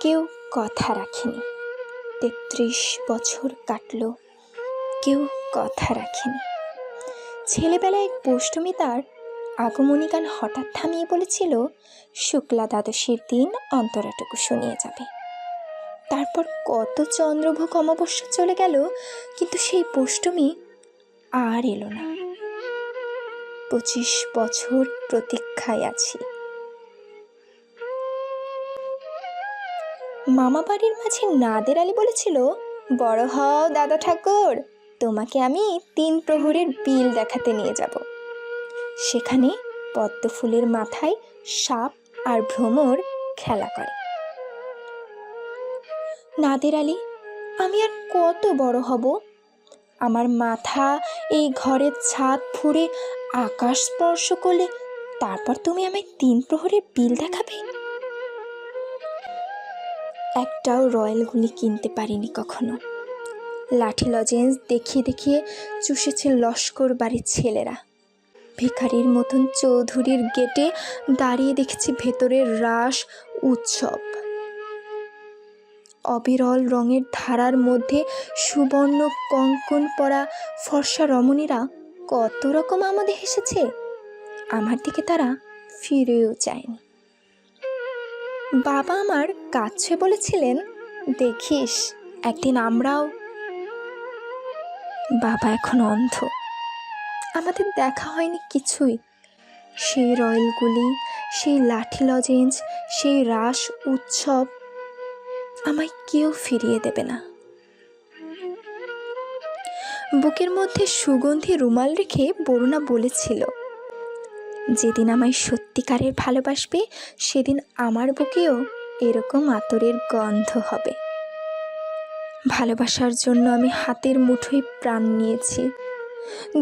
কেউ কথা রাখেনি। ৩৩ বছর কাটল, কেউ কথা রাখেনি। ছেলেবেলায় এক পোষ্টমী তার আগমনী গান হঠাৎ থামিয়ে বলেছিল, শুক্লা দ্বাদশীর দিন অন্তরাটুকু শুনিয়ে যাবে। তারপর কত চন্দ্রভোগ অমাবস্যা চলে গেল, কিন্তু সেই পোষ্টমী আর এলো না। ২৫ বছর প্রতীক্ষায় আছি। মামা বাড়ির মাঝে নাদের আলী বলেছিল, বড় হও দাদা ঠাকুর, তোমাকে আমি ৩ প্রহরের বিল দেখাতে নিয়ে যাব। সেখানে পদ্ম ফুলের মাথায় সাপ আর ভ্রমর খেলা করে। নাদের আলী, আমি আর কত বড় হব? আমার মাথা এই ঘরের ছাদ ফুঁড়ে আকাশ স্পর্শ করলে তারপর তুমি আমায় ৩ প্রহরের বিল দেখাবে? একটাও রয়্যাল গুলি কিনতে পারিনি কখনো। লাঠি লজেন্স দেখিয়ে দেখিয়ে চুষেছে লস্কর বাড়ির ছেলেরা। ভিখারির মতন চৌধুরীর গেটে দাঁড়িয়ে দেখেছি ভেতরের রাস উৎসব। অবিরল রঙের ধারার মধ্যে সুবর্ণ কঙ্কন পরা ফর্সা রমণীরা কত রকম আমোদে হেসেছে, আমার দিকে তারা ফিরেও যায়নি। বাবা আমার কাছে বলেছিলেন, দেখিস একদিন আমরাও। বাবা এখন অন্ধ, আমাদের দেখা হয়নি কিছুই। সেই রয়্যালগুলি, সেই লাঠি লজেন্স, সেই রাস উৎসব আমায় কেউ ফিরিয়ে দেবে না। বুকের মধ্যে সুগন্ধি রুমাল রেখে বরুণা বলেছিল, যেদিন আমায় সত্যিকারের ভালোবাসবে সেদিন আমার বুকেও এরকম আতরের গন্ধ হবে। ভালোবাসার জন্য আমি হাতের মুঠোয় প্রাণ নিয়েছি।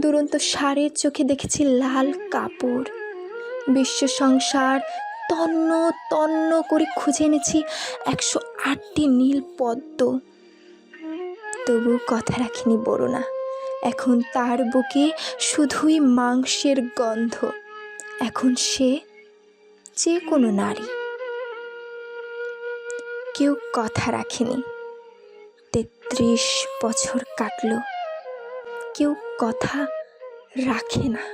দুরন্ত ষাঁড়ের চোখে দেখেছি লাল কাপড়। বিশ্ব সংসার তন্ন তন্ন করে খুঁজে এনেছি ১০৮টি নীল পদ্ম। তবু কথা রাখিনি বরুণা। এখন তার বুকে শুধুই মাংসের গন্ধ। এখন সে যে কোনো নারী। কেউ কথা রাখেনি। ৩৩ বছর কাটল, কেউ কথা রাখে না।